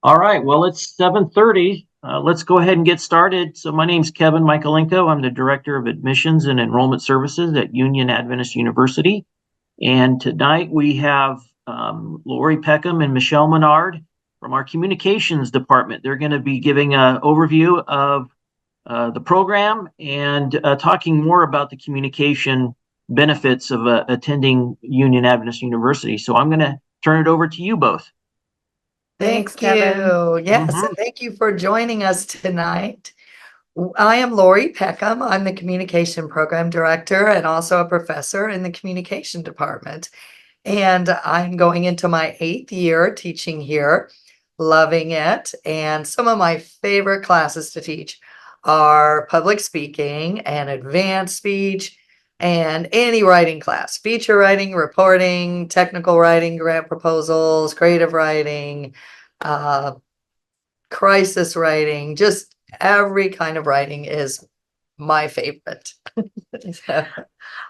All right, well, it's 7:30. Let's go ahead and get started. So my name's Kevin Michaelenko. I'm the Director of Admissions and Enrollment Services at Union Adventist University. And tonight we have Lori Peckham and Michelle Menard from our Communications Department. They're going to be giving an overview of the program and talking more about the communication benefits of attending Union Adventist University. So I'm going to turn it over to you both. Thanks, Thank you. Yes, Mhm. and thank you for joining us tonight. I am Lori Peckham. I'm the Communication Program Director and also a professor in the Communication Department. And I'm going into my 8th year teaching here, loving it. And some of my favorite classes to teach are public speaking and advanced speech and any writing class, feature writing, reporting, technical writing, grant proposals, creative writing, uh, crisis writing, just every kind of writing is my favorite. So,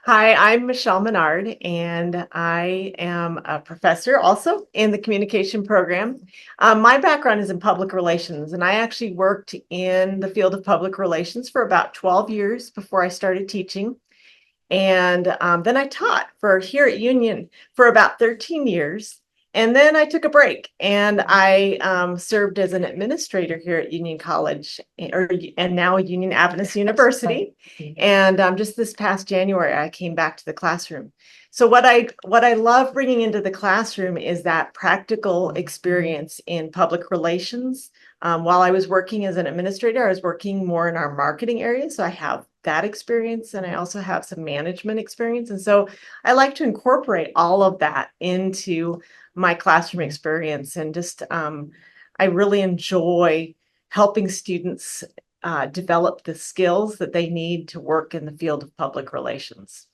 Hi, I'm Michelle Menard, and I am a professor also in the communication program. My background is in public relations, and I actually worked in the field of public relations for about 12 years before I started teaching. And then I taught for here at Union for about 13 years. And then I took a break and I served as an administrator here at Union College and now Union Adventist University. And just this past January, I came back to the classroom. So what I love bringing into the classroom is that practical experience in public relations. While I was working as an administrator, I was working more in our marketing area. So I have that experience and I also have some management experience. And so I like to incorporate all of that into my classroom experience and just I really enjoy helping students develop the skills that they need to work in the field of public relations.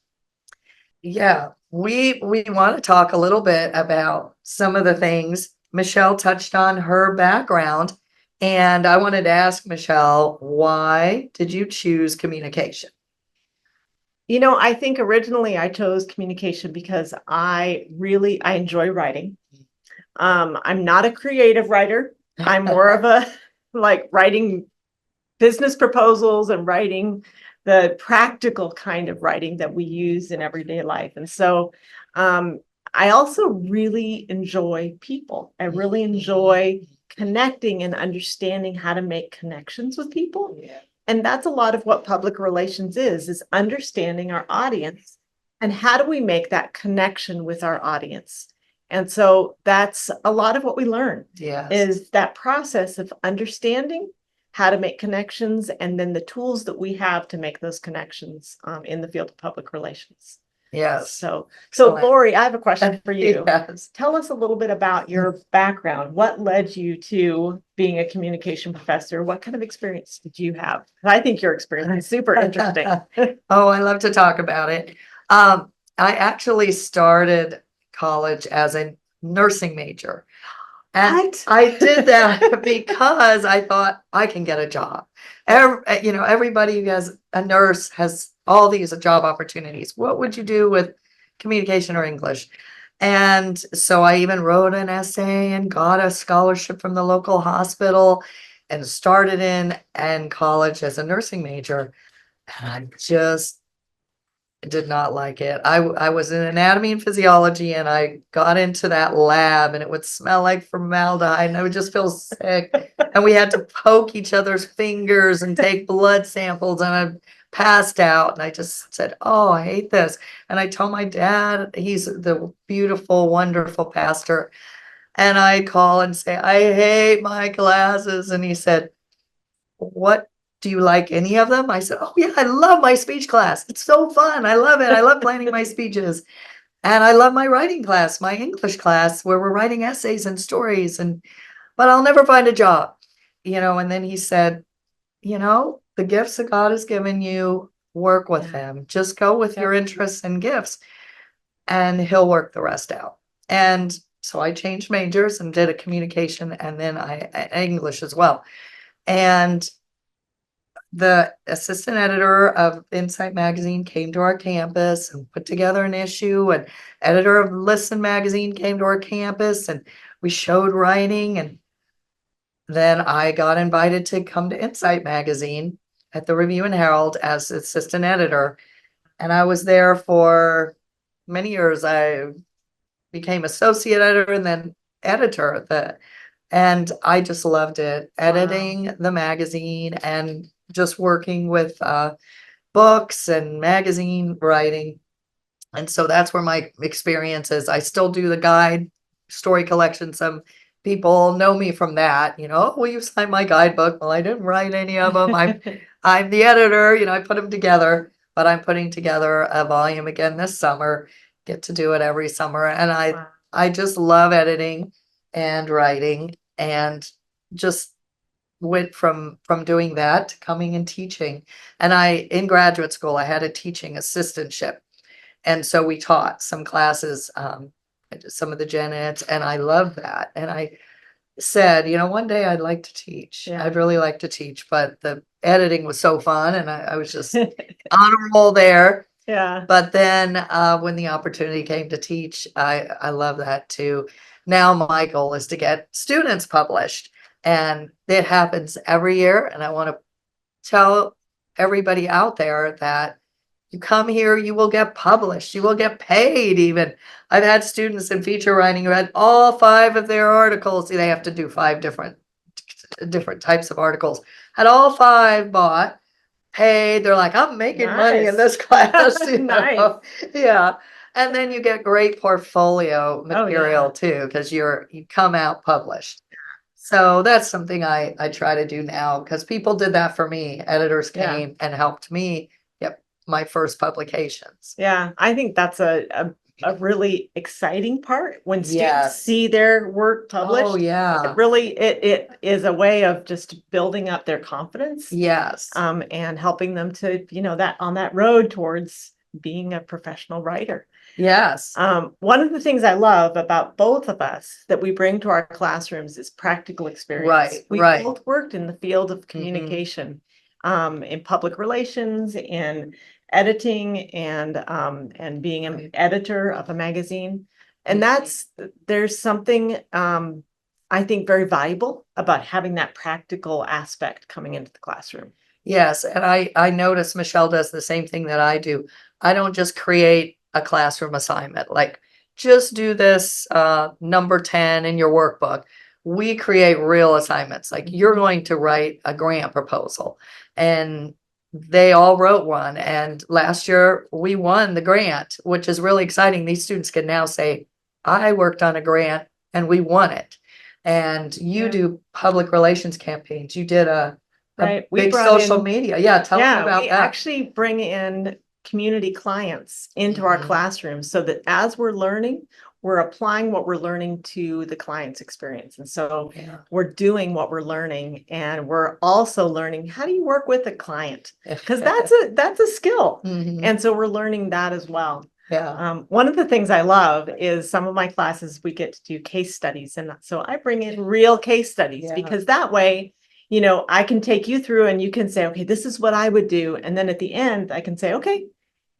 yeah, we want to talk a little bit about some of the things. Michelle touched on her background, and I wanted to ask Michelle, why did you choose communication? You know, I think originally I chose communication because I enjoy writing. I'm not a creative writer. I'm more of a like writing business proposals and writing the practical kind of writing that we use in everyday life. And so I also really enjoy people. I really enjoy connecting and understanding how to make connections with people. And that's a lot of what public relations is understanding our audience and how do we make that connection with our audience. And so that's a lot of what we learn Yes. is that process of understanding how to make connections and then the tools that we have to make those connections in the field of public relations. Yes. So Excellent. Lori, I have a question for you. Yes. Tell us a little bit about your background. What led you to being a communication professor? What kind of experience did you have? I think your experience is super interesting. Oh, I love to talk about it. I actually started college as a nursing major. And What? I did that because I thought I can get a job. Everybody who has a nurse has all these job opportunities. What would you do with communication or English? And so I even wrote an essay and got a scholarship from the local hospital and started in college as a nursing major. And I just did not like it. I was in anatomy and physiology and I got into that lab and it would smell like formaldehyde and I would just feel sick. And we had to poke each other's fingers and take blood samples and I passed out and I just said, "Oh, I hate this." And I told my dad, he's the beautiful, wonderful pastor, and I call and say, "I hate my classes." And he said, "What, do you like any of them?" I said, "Oh yeah, I love my speech class. It's so fun. I love it. I love planning my speeches. And I love my writing class, my English class, where we're writing essays and stories, but I'll never find a job." And then he said, "The gifts that God has given you, work with them. Just go with your interests and gifts, and he'll work the rest out." And so I changed majors and did a communication and then English as well. And the assistant editor of Insight Magazine came to our campus and put together an issue, and editor of Listen Magazine came to our campus and we showed writing, and then I got invited to come to Insight Magazine at the Review and Herald as assistant editor. And I was there for many years. I became associate editor and then editor. And I just loved it, editing the magazine and just working with books and magazine writing. And so that's where my experience is. I still do the guide story collection. Some people know me from that, "Oh, will you sign my guidebook?" Well, I didn't write any of them. I'm the editor, I put them together, but I'm putting together a volume again this summer. Get to do it every summer. And Wow. I just love editing and writing, and just went from doing that to coming and teaching. And in graduate school, I had a teaching assistantship. And so we taught some classes, some of the gen eds, and I love that. And I said, one day I'd like to teach. Yeah. I'd really like to teach, but the editing was so fun, and I was just on a roll there. Yeah. But then when the opportunity came to teach, I love that too. Now my goal is to get students published, and it happens every year. And I want to tell everybody out there that you come here, you will get published, you will get paid even. I've had students in feature writing who had all 5 of their articles. See, they have to do 5 different types of articles. Had all 5 bought, paid. They're like, "I'm making money in Nice. this class." Nice. Yeah. And then you get great portfolio Oh, material yeah. too, because you come out published. So that's something I try to do now, because people did that for me. Editors Yeah. came and helped me get my first publications. Yeah, I think that's a really exciting part when students Yes. see their work Oh, published. yeah. It is a way of just building up their confidence, Yes. and helping them to, that on that road towards being a professional writer. Yes. One of the things I love about both of us that we bring to our classrooms is practical experience. Right, We right. both worked in the field of communication, in public relations and editing and being an Right. editor of a magazine. And Mhm. there's something I think very valuable about having that practical aspect coming into the classroom. Yes, and I notice Michelle does the same thing that I do. I don't just create a classroom assignment, like, just do this number 10 in your workbook. We create real assignments, like you're going to write a grant proposal, and they all wrote one. And last year we won the grant, which is really exciting. These students can now say, "I worked on a grant and we won it." And you Yeah. do public relations campaigns. You did a Right. We big brought social in- media. Yeah, tell them Yeah, about we that. actually bring in community clients into our Mhm. classrooms so that as we're learning, we're applying what we're learning to the client's experience. And so Yeah. we're doing what we're learning, and we're also learning, how do you work with a client? Because that's a skill. Mhm. And so we're learning that as well. Yeah. One of the things I love is some of my classes, we get to do case studies. And so I bring in real case studies, Yeah. because that way, I can take you through and you can say, okay, this is what I would do. And then at the end, I can say, okay,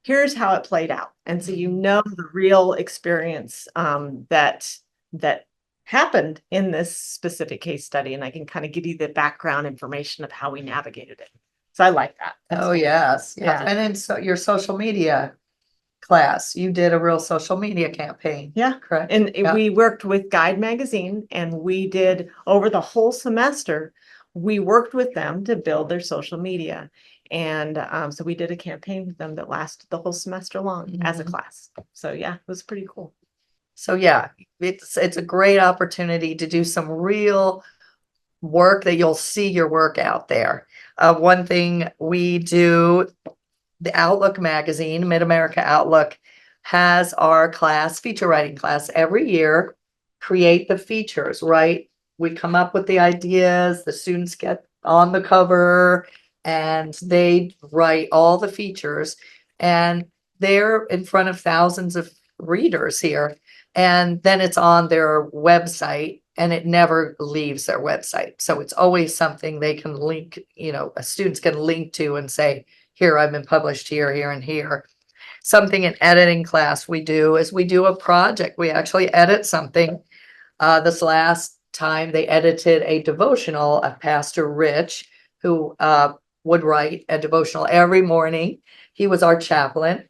here's how it played out. And so the real experience that happened in this specific case study. And I can kind of give you the background information of how we navigated it. So I like that. Oh, yes. Yeah. Yeah. And then your social media class, you did a real social media campaign. Yeah. Correct. And Yeah. we worked with Guide Magazine, and we did over the whole semester, we worked with them to build their social media. And so we did a campaign with them that lasted the whole semester long as a Mhm. class. So yeah, it was pretty cool. So yeah, it's a great opportunity to do some real work that you'll see your work out there. One thing we do, the Outlook magazine, Mid-America Outlook, has our class, feature writing class, every year. Create the features, right? We come up with the ideas, the students get on the cover, and they write all the features, and they're in front of thousands of readers here. And then it's on their website, and it never leaves their website. So it's always something they can link, students can link to and say, "Here, I've been published here, here, and here." Something in editing class we do is we do a project. We actually edit something. This last time they edited a devotional of Pastor Rich, who would write a devotional every morning. He was our chaplain.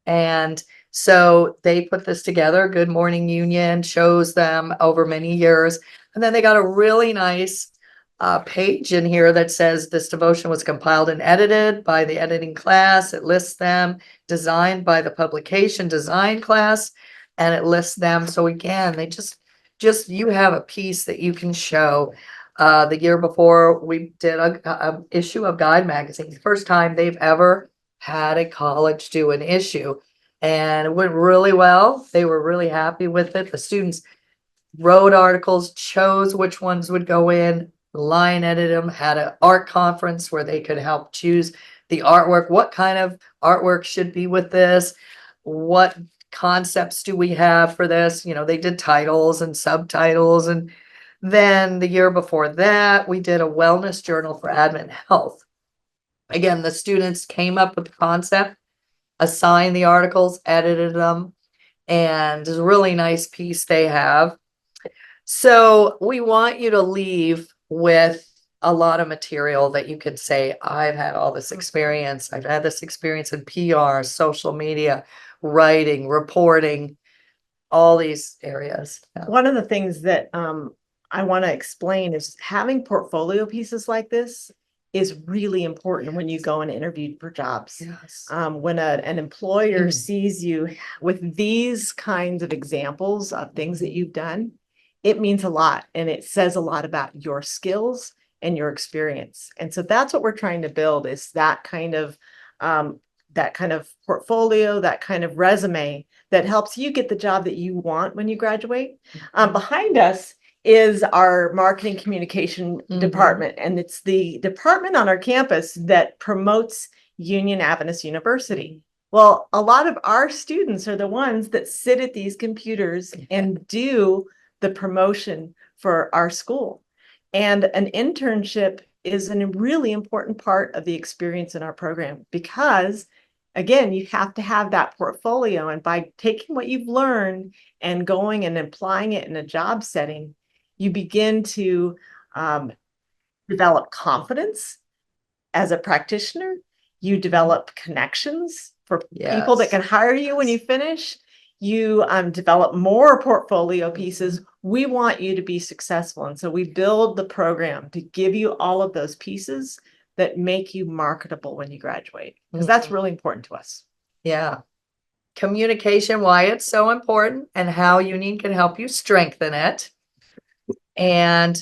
And so they put this together. Good Morning Union shows them over many years. And then they got a really nice page in here that says this devotion was compiled and edited by the editing class. It lists them, designed by the publication design class, and it lists them. So again, they just you have a piece that you can show. The year before, we did a issue of Guide magazine, the first time they've ever had a college do an issue, and it went really well. They were really happy with it. The students wrote articles, chose which ones would go in, line edited them, had an art conference where they could help choose the artwork. What kind of artwork should be with this? What concepts do we have for this? You know, they did titles and subtitles. And then the year before that, we did a wellness journal for admin health. Again, the students came up with the concept, assigned the articles, edited them, and it's a really nice piece they have. So we want you to leave with a lot of material that you can say, I've had all this experience. I've had this experience in PR, social media, writing, reporting, all these areas. Yeah. One of the things that I want to explain is having portfolio pieces like this is really important when you go and interview for jobs. Yes. When an employer sees you with these kinds of examples of things that you've done, it means a lot, and it says a lot about your skills and your experience. And so that's what we're trying to build, is that kind of portfolio, that kind of resume that helps you get the job that you want when you graduate. Behind us is our marketing communication department, and it's the department on our campus that promotes Union Adventist University. Well, a lot of our students are the ones that sit at these computers and do the promotion for our school. And an internship is a really important part of the experience in our program, because again, you have to have that portfolio. And by taking what you've learned and going and applying it in a job setting, you begin to develop confidence as a practitioner. You develop connections for people that can hire you when you finish. You develop more portfolio pieces. We want you to be successful. And so we build the program to give you all of those pieces that make you marketable when you graduate, because that's really important to us. Yeah. Communication, why it's so important, and how Union can help you strengthen it. And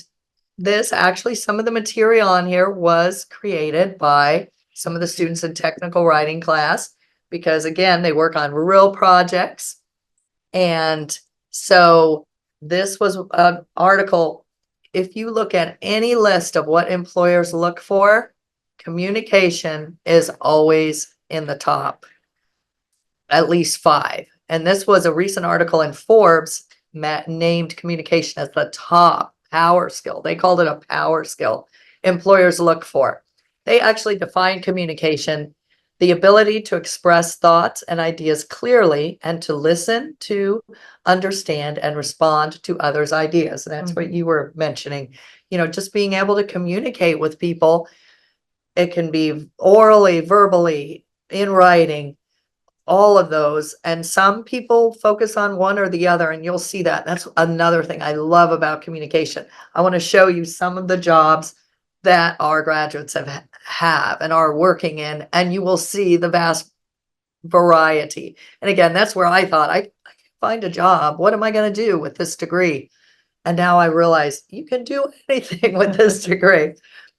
this actually, some of the material on here was created by some of the students in technical writing class, because again, they work on real projects. And so this was an article. If you look at any list of what employers look for, communication is always in the top, at least 5. And this was a recent article in Forbes named communication as the top power skill. They called it a power skill employers look for. They actually define communication: the ability to express thoughts and ideas clearly, and to listen to, understand, and respond to others' ideas. And that's what you were mentioning, you know, just being able to communicate with people. It can be orally, verbally, in writing, all of those. And some people focus on one or the other, and you'll see that. That's another thing I love about communication. I want to show you some of the jobs that our graduates have and are working in, and you will see the vast variety. And again, that's where I thought, I can find a job. What am I going to do with this degree? And now I realize you can do anything with this degree.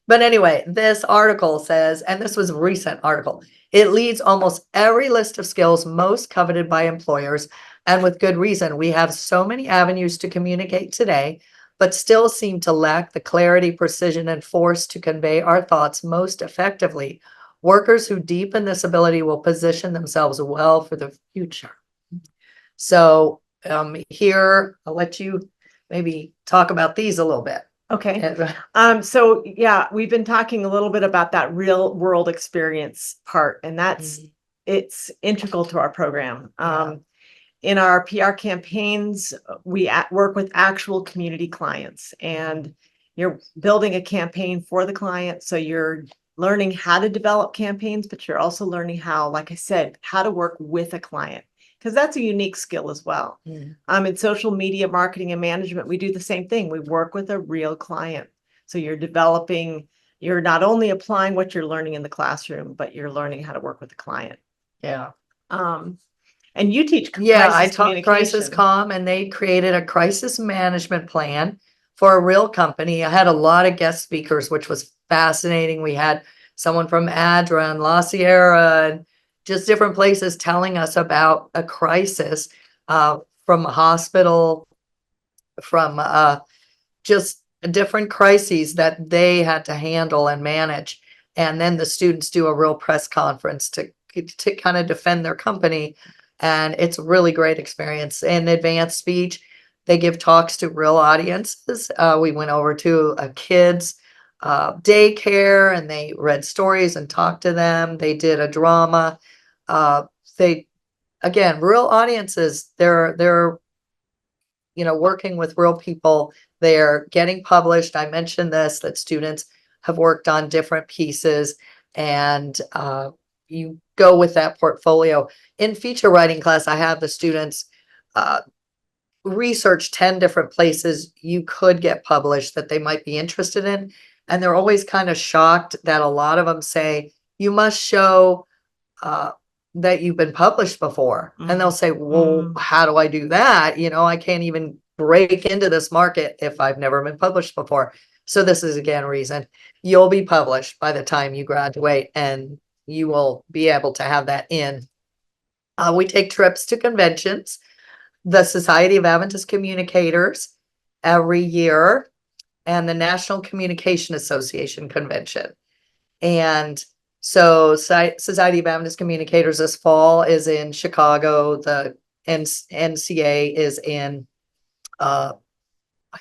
But anyway, this article says, and this was a recent article, it leads almost every list of skills most coveted by employers, and with good reason. We have so many avenues to communicate today, but still seem to lack the clarity, precision, and force to convey our thoughts most effectively. Workers who deepen this ability will position themselves well for the future. So here, I'll let you maybe talk about these a little bit. Okay. So yeah, we've been talking a little bit about that real world experience part, and that's it's integral to our program. in our PR campaigns, we work with actual community clients, and you're building a campaign for the client. So you're learning how to develop campaigns, but you're also learning how, like I said, how to work with a client, because that's a unique skill as well. In social media marketing and management, we do the same thing. We work with a real client. So you're not only applying what you're learning in the classroom, but you're learning how to work with the client. Yeah. And you teach Yeah, I crisis taught Crisis communication. Comm, and they created a crisis management plan for a real company. I had a lot of guest speakers, which was fascinating. We had someone from ADRA and La Sierra and just different places telling us about a crisis from a hospital, from just different crises that they had to handle and manage. And then the students do a real press conference to kind of defend their company. And it's a really great experience. In advanced speech, they give talks to real audiences. We went over to a kids daycare, and they read stories and talked to them. They did a drama. Again, real audiences. They're working with real people. They're getting published. I mentioned this, that students have worked on different pieces, and you go with that portfolio. In feature writing class, I have the students research 10 different places you could get published that they might be interested in. And they're always kind of shocked that a lot of them say, you must show that you've been published before. And they'll say, well, how do I do that? I can't even break into this market if I've never been published before. So this is, again, a reason you'll be published by the time you graduate, and you will be able to have that in. We take trips to conventions, the Society of Adventist Communicators every year, and the National Communication Association convention. And so Society of Adventist Communicators this fall is in Chicago. The NCA is in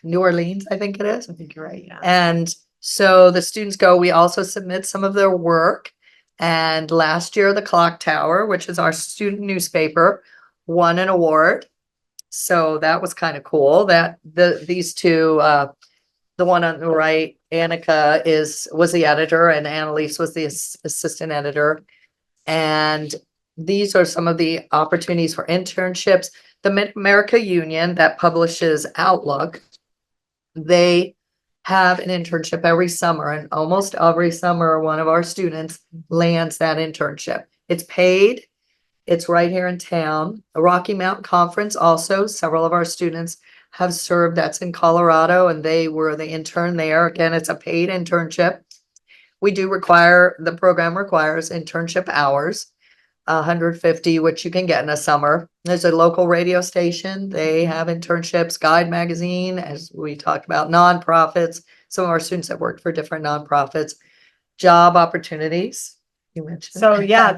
New Orleans, I think it is. I think you're right. Yeah. And so the students go. We also submit some of their work. And last year, the Clock Tower, which is our student newspaper, won an award. So that was kind of cool. That these two, the one on the right, Annika was the editor, and Annalise was the assistant editor. And these are some of the opportunities for internships. The Mid-America Union that publishes Outlook, they have an internship every summer, and almost every summer one of our students lands that internship. It's paid. It's right here in town. The Rocky Mountain Conference also, several of our students have served. That's in Colorado, and they were the intern there. Again, it's a paid internship. The program requires internship hours, 150, which you can get in a summer. There's a local radio station. They have internships, Guide Magazine, as we talked about, nonprofits. Some of our students have worked for different nonprofits, job opportunities. You mentioned. So yeah,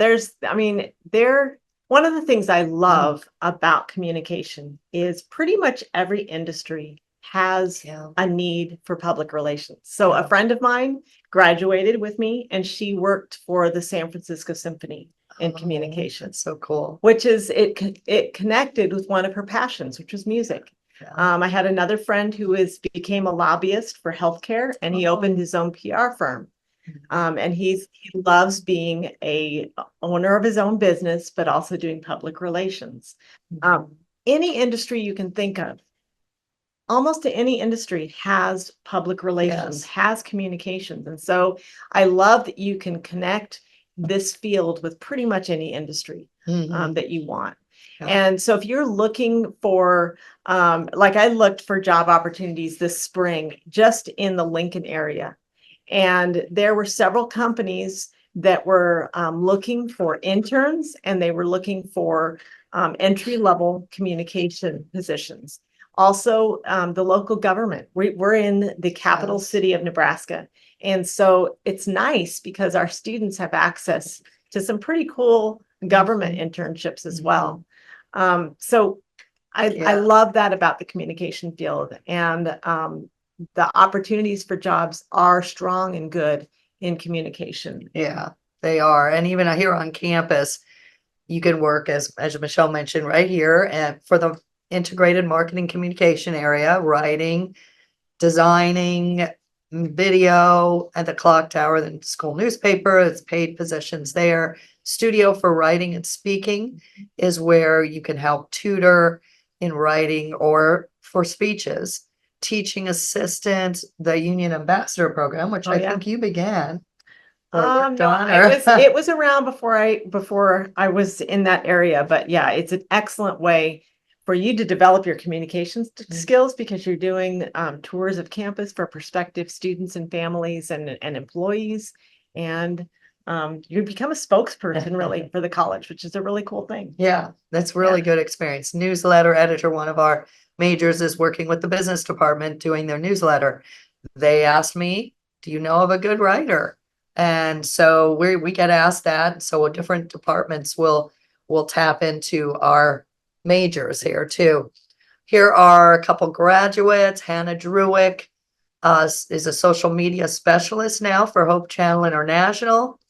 one of the things I love about communication is pretty much every industry has a need for public relations. So a friend of mine graduated with me, and she worked for the San Francisco Symphony in communication. That's so cool. Which is, it connected with one of her passions, which was music. Yeah. I had another friend who became a lobbyist for healthcare, and he opened his own PR firm. And he loves being a owner of his own business, but also doing public relations. Any industry you can think of, almost any industry has public relations, has communications. And so I love that you can connect this field with pretty much any industry that you want. Yeah. And so if you're looking for, like I looked for job opportunities this spring, just in the Lincoln area. And there were several companies that were looking for interns, and they were looking for entry-level communication positions. Also, the local government. We're in the capital city of Nebraska. And so it's nice because our students have access to some pretty cool government internships as well. So I love that about the communication field. And the opportunities for jobs are strong and good in communication. Yeah, they are. And even here on campus, you can work as Michelle mentioned right here and for the integrated marketing communication area, writing, designing, video at the clock tower, the school newspaper, it's paid positions there. Studio for writing and speaking is where you can help tutor in writing or for speeches. Teaching assistant, the union ambassador program, which Oh, I yeah. think you began. or No, worked on, it was around before I was in that area, but yeah, it's an excellent way for you to develop your communications skills because you're doing tours of campus for prospective students and families and employees, and you become a spokesperson really for the college, which is a really cool thing. Yeah, that's really good experience. Newsletter editor, one of our majors is working with the business department doing their newsletter. They asked me, do you know of a good writer? And so we get asked that. So different departments will tap into our majors here too. Here are a couple graduates. Hannah Druick is a social media specialist now for Hope Channel International.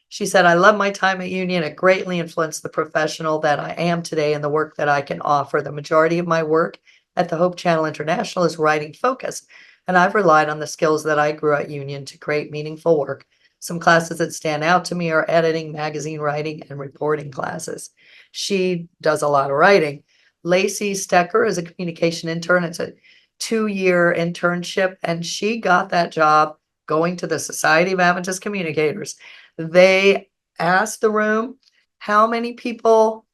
She said, I love my time at Union. It greatly influenced the professional that I am today and the work that I can offer. The majority of my work at the Hope Channel International is writing focused, and I've relied on the skills that I grew at Union to create meaningful work. Some classes that stand out to me are editing, magazine writing, and reporting classes. She does a lot of writing. Lacey Stecker is a communication intern. It's a 2-year internship, and she got that job going to the Society of Adventist Communicators. They asked the room how many people,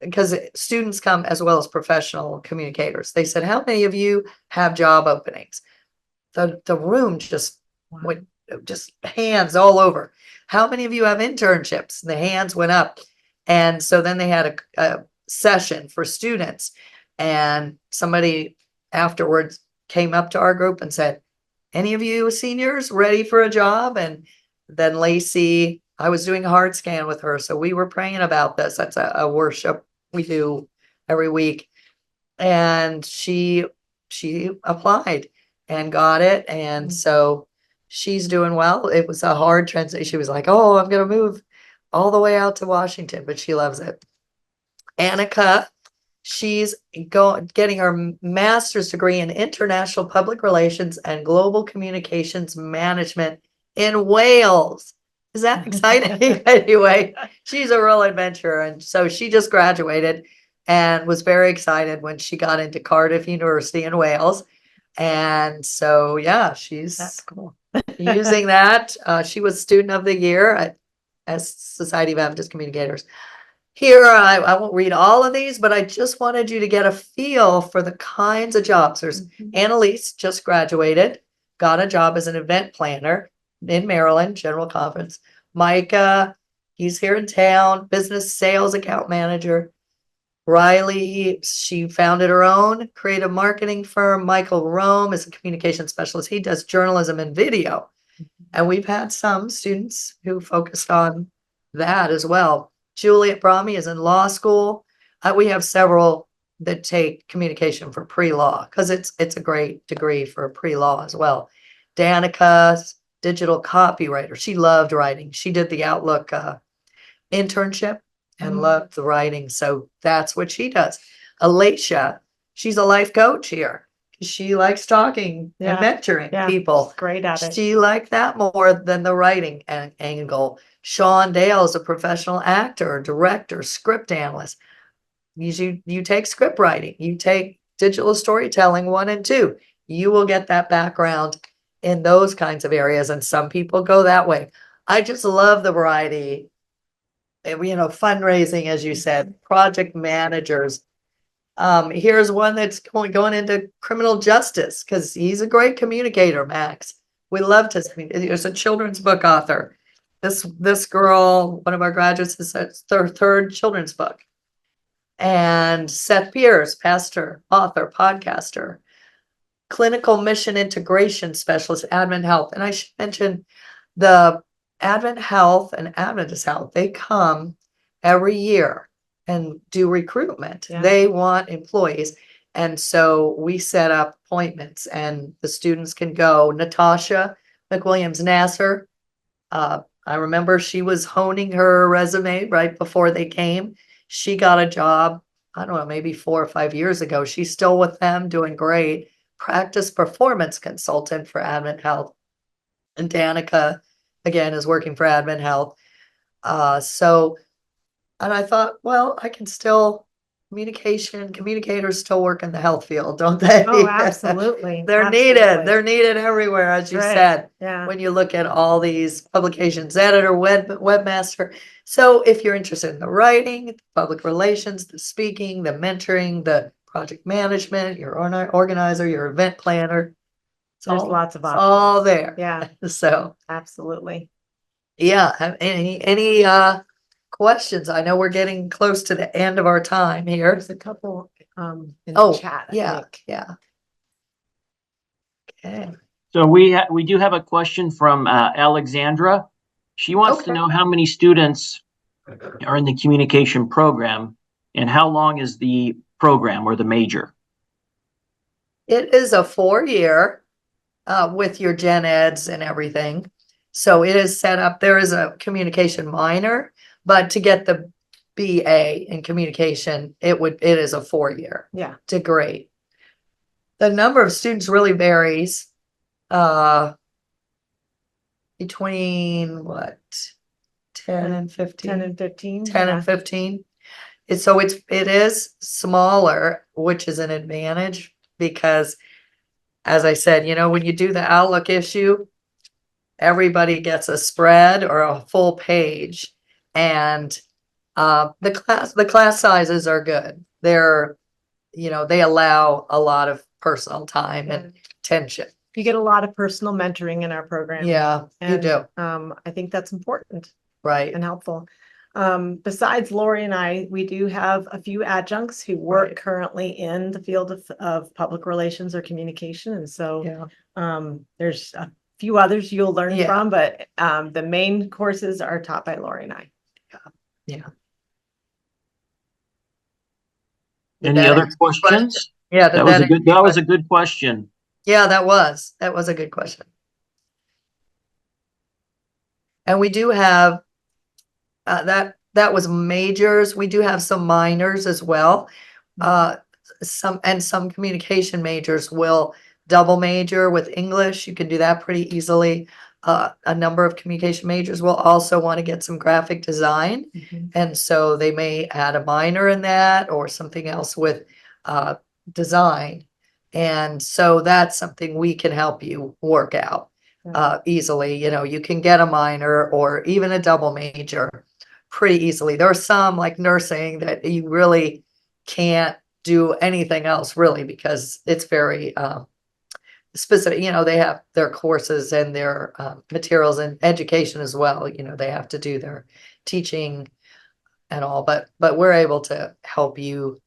because students come as well as professional communicators. They said, how many of you have job openings? The room just went, just hands all over. How many of you have internships? The hands went up. And so then they had a session for students, and somebody afterwards came up to our group and said, any of you seniors ready for a job? And then Lacey, I was doing a hard scan with her, so we were praying about this. That's a worship we do every week. And she applied and got it. And so she's doing well. It was a hard transition. She was like, oh, I'm going to move all the way out to Washington, but she loves it. Annika, she's getting her master's degree in international public relations and global communications management in Wales. Is that exciting? Anyway, she's a real adventurer. And so she just graduated and was very excited when she got into Cardiff University in Wales. And so, yeah, she's That's cool. using that. She was student of the year as Society of Adventist Communicators. Here, I won't read all of these, but I just wanted you to get a feel for the kinds of jobs. There's Annalise, just graduated, got a job as an event planner in Maryland, General Conference. Micah, he's here in town, business sales account manager. Riley, she founded her own creative marketing firm. Michael Rome is a communication specialist. He does journalism and video. And we've had some students who focused on that as well. Juliet Brahmi is in law school. We have several that take communication for pre-law because it's a great degree for pre-law as well. Danica, digital copywriter. She loved writing. She did the Outlook internship and loved the writing. So that's what she does. Alicia, she's a life coach here. She likes talking and mentoring people. Great at it. She liked that more than the writing angle. Sean Dale is a professional actor, director, script analyst. You take script writing, you take digital storytelling 1 and 2. You will get that background in those kinds of areas. And some people go that way. I just love the variety. Fundraising, as you said, project managers. Here's one that's going into criminal justice because he's a great communicator, Max. We loved his. He's a children's book author. This girl, one of our graduates, is their 3rd children's book. And Seth Pierce, pastor, author, podcaster, clinical mission integration specialist, Advent Health. And I should mention the Advent Health and Adventist Health, they come every year and do recruitment. Yeah. They want employees. And so we set up appointments and the students can go. Natasha McWilliams-Nasser, I remember she was honing her resume right before they came. She got a job, I don't know, maybe 4 or 5 years ago. She's still with them, doing great. Practice performance consultant for Advent Health. And Danica, again, is working for Advent Health. And I thought, well, I can still communicators still work in the health field, don't they? Oh, absolutely. They're needed. Absolutely. They're needed everywhere, as you Right. said. Yeah. When you look at all these publications, editor, webmaster. So if you're interested in the writing, public relations, the speaking, the mentoring, the project management, your organizer, your event planner, There's lots of it's options. all there. Yeah, So absolutely. yeah, any questions? I know we're getting close to the end of our time here. There's a couple in Oh, the chat, I yeah, think. yeah. Okay. So we do have a question from Alexandra. She wants to Okay. know how many students are in the communication program and how long is the program or the major? It is a 4-year with your gen eds and everything. So it is set up, there is a communication minor, but to get the BA in communication, it is a 4-year Yeah. degree. The number of students really varies between what, 10 and 15? 10 and 15. 10 yeah. and 15. It is smaller, which is an advantage because, as I said, when you do the Outlook issue, everybody gets a spread or a full page, and the class sizes are good. They allow a lot of personal time and attention. You get a lot of personal mentoring in our program. Yeah, you And, do. I think that's important Right. and helpful. Besides Lori and I, we do have a few adjuncts who work Right. currently in the field of public relations or communication. And so Yeah. there's a few others you'll learn Yeah. from, but the main courses are taught by Lori and I. Yeah. Any that other answer your question? questions? Yeah. That was a good question. Yeah, that was a good question. And we do have that was majors. We do have some minors as well. Some communication majors will double major with English. You can do that pretty easily. A number of communication majors will also want to get some graphic design. And so they may add a minor in that or something else with design. And so that's something we can help you work out easily. You can get a minor or even a double major pretty easily. There are some like nursing that you really can't do anything else really because it's very specific. They have their courses and their materials and education as well. They have to do their teaching and all, but we're able to help you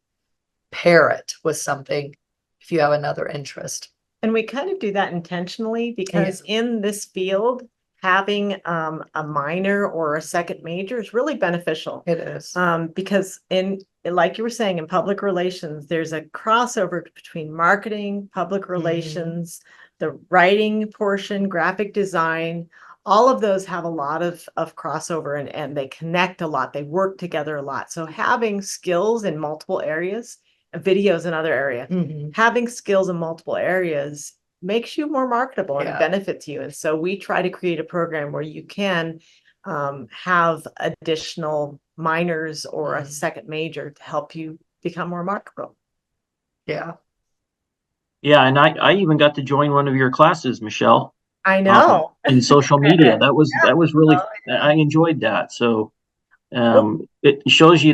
pair it with something if you have another interest. And we kind of do that intentionally because in this field, having a minor or a second major is really beneficial. It is. Because like you were saying, in public relations, there's a crossover between marketing, public relations, the writing portion, graphic design. All of those have a lot of crossover and they connect a lot. They work together a lot. So having skills in multiple areas, videos another area, having skills in multiple areas makes you more marketable and it benefits you. And so we try to create a program where you can have additional minors or a second major to help you become more marketable. Yeah. Yeah, and I even got to join one of your classes, Michelle. I know. In social media. That was really, I enjoyed that. So it shows you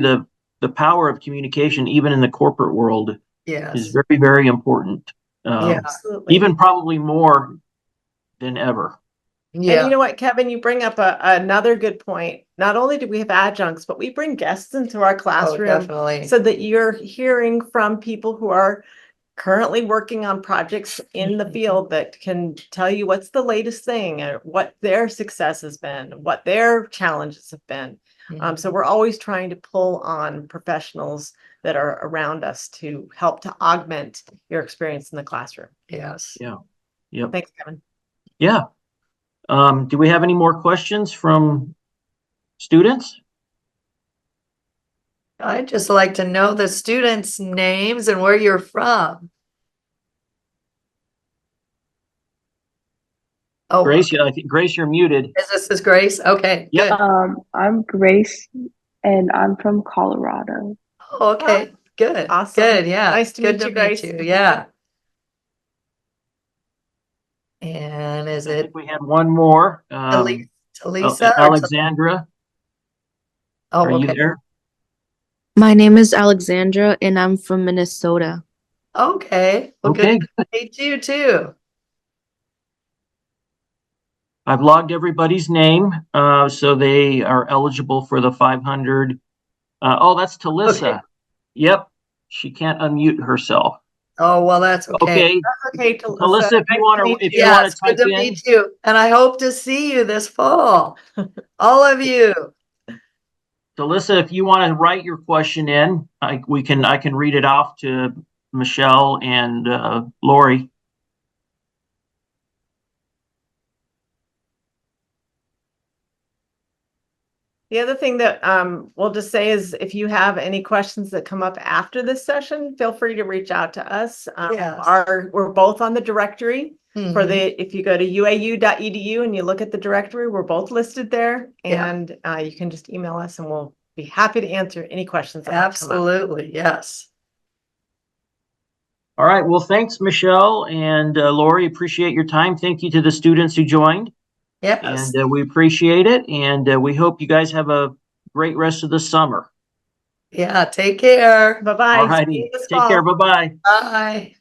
the power of communication, even in the corporate world, is very, very important. Absolutely. Even probably more than ever. Yeah. And you know what, Kevin, you bring up another good point. Not only do we have adjuncts, but we bring guests into our classroom so that you're hearing from people who are currently working on projects in the field that can tell you what's the latest thing or what their success has been, what their challenges have been. So we're always trying to pull on professionals that are around us to help to augment your experience in the classroom. Yes. Yeah. Yep. Thanks, Kevin. Yeah. Do we have any more questions from students? I'd just like to know the students' names and where you're from. Oh, Grace, I think Grace, you're muted. is Grace? Okay, Yep. good. I'm Grace and I'm from Colorado. Oh, okay, good. Awesome. Good, yeah. Nice to Good meet you, Grace. Yeah. And is I it think we had one more. Talisa? or Alexandra, Oh, are you okay. there? My name is Alexandra and I'm from Minnesota. Okay. Well, Okay, good to meet you too. I've logged everybody's name, so they are eligible for the 500. Oh, that's Talissa. Okay. Yep, she can't unmute herself. Oh, well, that's okay. Okay, Okay, Talissa, if you want to, Yes, good type to in, meet you. And I hope to see you this fall. All of you. Talissa, if you want to write your question in, I can read it off to Michelle and Lori. The other thing that we'll just say is if you have any questions that come up after this session, feel free to reach out to us. Yes. We're both on the directory for Mhm. if you go to uau.edu and you look at the directory, we're both listed there. Yeah. And you can just email us and we'll be happy to answer any questions. that might come up. Absolutely, yes. All right, well, thanks, Michelle and Lori. Appreciate your time. Thank you to the students who joined. Yes. And we appreciate it. And we hope you guys have a great rest of the summer. Yeah, take care. Bye-bye. All See righty. you this Take care. fall. Bye-bye. Bye.